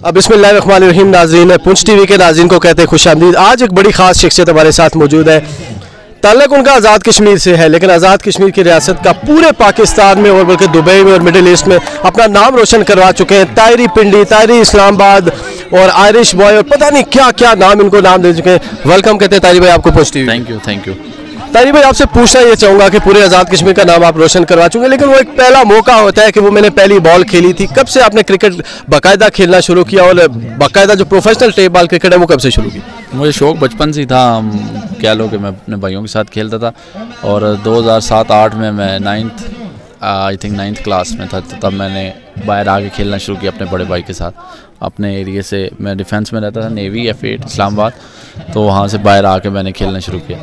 बिस्मिल्लाहिर्रहमानिर्रहीम नाज़रीन, पुंछ टीवी के नाज़रीन को कहते हैं खुशामदीद। आज एक बड़ी ख़ास शख्सियत हमारे साथ मौजूद है। ताल्लुक़ उनका आज़ाद कश्मीर से है, लेकिन आज़ाद कश्मीर की रियासत का पूरे पाकिस्तान में और बल्कि दुबई में और मिडिल ईस्ट में अपना नाम रोशन करवा चुके हैं। तायरी पिंडी, तायरी इस्लामाबाद और आयरिश बॉय और पता नहीं क्या क्या नाम इनको नाम दे चुके हैं। वेलकम कहते हैं तायरी भाई आपको Poonch TV. Thank you. Tayari भाई आपसे पूछना ये चाहूँगा कि पूरे आज़ाद कश्मीर का नाम आप रोशन करवा चुके हैं, लेकिन वो एक पहला मौका होता है कि वो मैंने पहली बॉल खेली थी। कब से आपने क्रिकेट बाकायदा खेलना शुरू किया और बाकायदा जो प्रोफेशनल टेप बॉल क्रिकेट है वो कब से शुरू की? मुझे शौक़ बचपन से ही था। कह लो कि मैं अपने भाइयों के साथ खेलता था और 2007-8 में मैं नाइन्थ क्लास में था, तब मैंने बाहर आके खेलना शुरू किया अपने बड़े भाई के साथ। अपने एरिया से मैं डिफेंस में रहता था, नेवी F8 इस्लामाबाद, तो वहाँ से बाहर आके मैंने खेलना शुरू किया।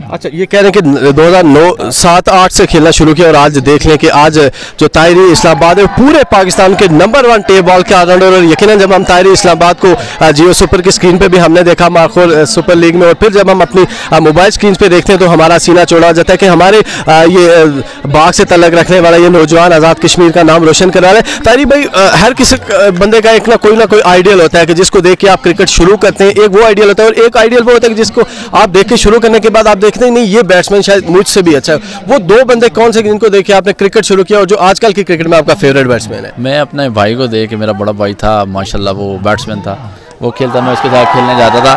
अच्छा, ये कह रहे हैं कि 2009-7-8 से खेलना शुरू किया और आज देख लें कि आज जो तायरी इस्लामाबाद है पूरे पाकिस्तान के नंबर 1 टेप बॉल के ऑलराउंडर। और यकीनन जब हम तायरी इस्लामाबाद को जियो सुपर की स्क्रीन पे भी हमने देखा माखोर सुपर लीग में, और फिर जब हम अपनी मोबाइल स्क्रीन पे देखते हैं तो हमारा सीना चौड़ा हो जाता है कि हमारे ये बाग से तल्लक रखने वाला ये नौजवान आज़ाद कश्मीर का नाम रोशन करा रहे हैं। तायरी भाई, हर किसी बंदे का एक ना कोई आइडियल होता है कि जिसको देख के आप क्रिकेट शुरू करते हैं। एक वो आइडियल होता है और एक आइडियल वो होता है कि जिसको आप देख के शुरू करने के बाद आप देखते हैं नहीं ये बैट्समैन शायद मुझसे भी अच्छा है। वो दो बंदे कौन से जिनको देख के आपने क्रिकेट शुरू किया और जो आजकल की क्रिकेट में आपका फेवरेट बैट्समैन है? मैं अपने भाई को देख के, मेरा बड़ा भाई था माशाल्लाह, वो बैट्समैन था, वो खेलता, मैं उसके साथ खेलने जाता था,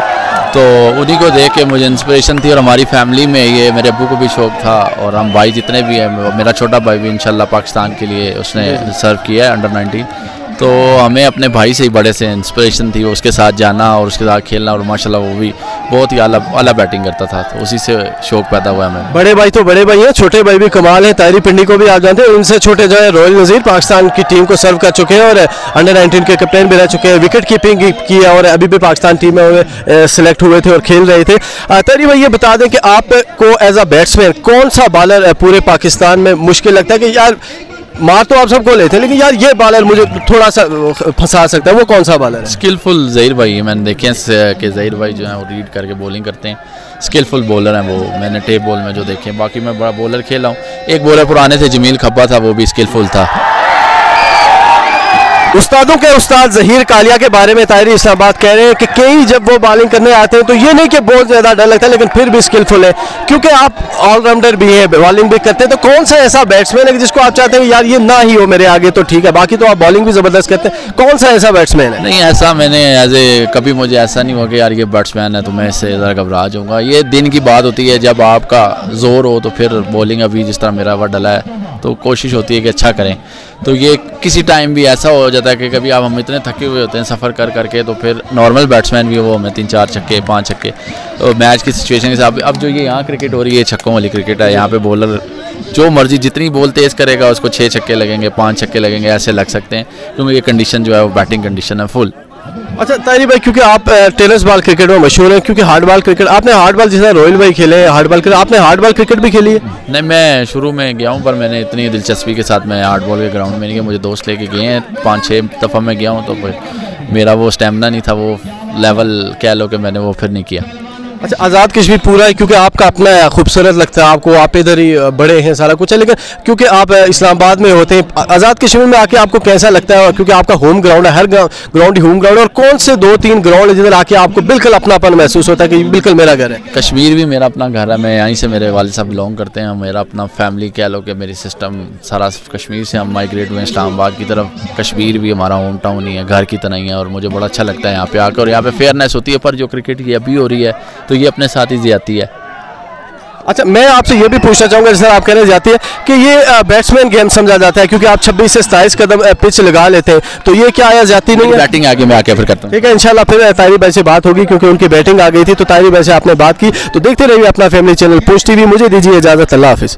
तो उन्हीं को देख के मुझे इंस्पिरेशन थी। और हमारी फैमिली में ये मेरे अब्बू को भी शौक़ था और हम भाई जितने भी हैं, मेरा छोटा भाई भी इंशाल्लाह पाकिस्तान के लिए उसने सर्व किया है अंडर 19, तो हमें अपने भाई से ही बड़े से इंस्पिरेशन थी उसके साथ जाना और उसके साथ खेलना। और माशाल्लाह वो भी बहुत ही आला बैटिंग करता था, तो उसी से शौक़ पैदा हुआ हमें। बड़े भाई तो बड़े भाई हैं, छोटे भाई भी कमाल है। तायरी पिंडी को भी आप जानते हैं, उनसे छोटे जो है रोयल नज़ीर पाकिस्तान की टीम को सर्व कर चुके हैं और अंडर 19 के कैप्टन भी रह चुके हैं, विकेट कीपिंग की है और अभी भी पाकिस्तान टीम में सेलेक्ट हुए थे और खेल रहे थे। तायरी भाई ये बता दें कि आपको एज अ बैट्समैन कौन सा बॉलर पूरे पाकिस्तान में मुश्किल लगता है कि यार मार तो आप सबको लेते हैं लेकिन यार ये बॉलर मुझे थोड़ा सा फंसा सकता है, वो कौन सा बॉलर है? स्किलफुल ज़हीर भाई है। मैंने देखे कि ज़हीर भाई जो है वो रीड करके बॉलिंग करते हैं, स्किलफुल बॉलर हैं वो, मैंने टेप बॉल में जो देखे। बाकी मैं बड़ा बॉलर खेला हूँ। एक बॉलर पुराने थे जमील खब्बा था, वो भी स्किलफुल था। उस्तादों के उस्ताद ज़हीर कालिया के बारे में तायरी इस्लामाबाद कह रहे हैं कि कई जब वो बॉलिंग करने आते हैं तो ये नहीं कि बहुत ज़्यादा डर लगता है लेकिन फिर भी स्किलफुल है, क्योंकि आप ऑलराउंडर भी हैं, बॉलिंग भी करते हैं। तो कौन सा ऐसा बैट्समैन है जिसको आप चाहते हैं यार ये ना ही हो मेरे आगे तो ठीक है, बाकी तो आप बॉलिंग भी ज़बरदस्त करते हैं, कौन सा ऐसा बैट्समैन है? नहीं, ऐसा मैंने कभी मुझे ऐसा नहीं हुआ कि यार ये बैट्समैन है तो मैं इससे ज़रा घबरा जाऊँगा। ये दिन की बात होती है, जब आपका जोर हो तो फिर बॉलिंग अभी जिस तरह मेरा वह डला है तो कोशिश होती है कि अच्छा करें। तो ये किसी टाइम भी ऐसा हो जाता है कि कभी आप हम इतने थके हुए होते हैं सफ़र कर करके, तो फिर नॉर्मल बैट्समैन भी वो हमें 3-4 छक्के 5 छक्के तो मैच की सिचुएशन के हिसाब। अब जो ये यहाँ क्रिकेट हो रही है छक्कों वाली क्रिकेट है, यहाँ पे बॉलर जो मर्जी जितनी बॉल तेज़ करेगा उसको 6 छक्के लगेंगे, 5 छक्के लगेंगे, ऐसे लग सकते हैं, क्योंकि ये कंडीशन जो है वो बैटिंग कंडीशन है फुल। अच्छा तायरी भाई, क्योंकि आप टेनिस बॉल क्रिकेट में मशहूर हैं, क्योंकि हार्ड बॉल क्रिकेट आपने हार्ड बॉल जितना रोयल भाई खेले हैं हार्ड बॉल क्रिकेट, आपने हार्ड बॉल क्रिकेट भी खेली है? नहीं, मैं शुरू में गया हूँ पर मैंने इतनी दिलचस्पी के साथ मैं हार्ड बॉल के ग्राउंड में नहीं गया। मुझे दोस्त लेके गए हैं, 5-6 दफ़ा मैं गया हूँ, तो फिर मेरा वो स्टेमिना नहीं था, वो लेवल कह लो कि मैंने वो फिर नहीं किया। अच्छा, आज़ाद कश्मीर पूरा है क्योंकि आपका अपना खूबसूरत लगता है आपको, आप इधर ही बड़े हैं, सारा कुछ है, लेकिन क्योंकि आप इस्लामाबाद में होते हैं, आज़ाद कश्मीर में आके आपको कैसा लगता है? क्योंकि आपका होम ग्राउंड है, हर ग्राउंड ही होम ग्राउंड है, और कौन से 2-3 ग्राउंड है जिधर आके आपको बिल्कुल अपनापन महसूस होता है कि बिल्कुल मेरा घर है? कश्मीर भी मेरा अपना घर है, मैं यहीं से, मेरे वालिद साहब बिलोंग करते हैं, मेरा अपना फैमिली कह लो कि मेरी सिस्टम सारा कश्मीर से हम माइग्रेट हुए इस्लामाबाद की तरफ। कश्मीर भी हमारा होम टाउन ही है, घर की तरह ही है, और मुझे बड़ा अच्छा लगता है यहाँ पे आकर। और यहाँ पे फेयरनेस होती है, पर जो क्रिकेट की अभी हो रही है तो ये अपने साथ ही जाती है। अच्छा, मैं आपसे ये भी पूछना चाहूँगा, जैसे आप कहने जाती है कि ये बैट्समैन गेम समझा जाता है क्योंकि आप 26 से 27 कदम पिच लगा लेते हैं, तो ये क्या आया जाती नहीं है? बैटिंग आगे मैं आके फिर करता हूँ। ठीक है, इंशाल्लाह फिर तायरी भाई से बात होगी क्योंकि उनकी बैटिंग आ गई थी, तो तायरी भाई से आपने बात की। तो देखते रहिए अपना फैमिली चैनल पुंछ टीवी। मुझे दीजिए इजाज़त, अल्लाह हाफिज़।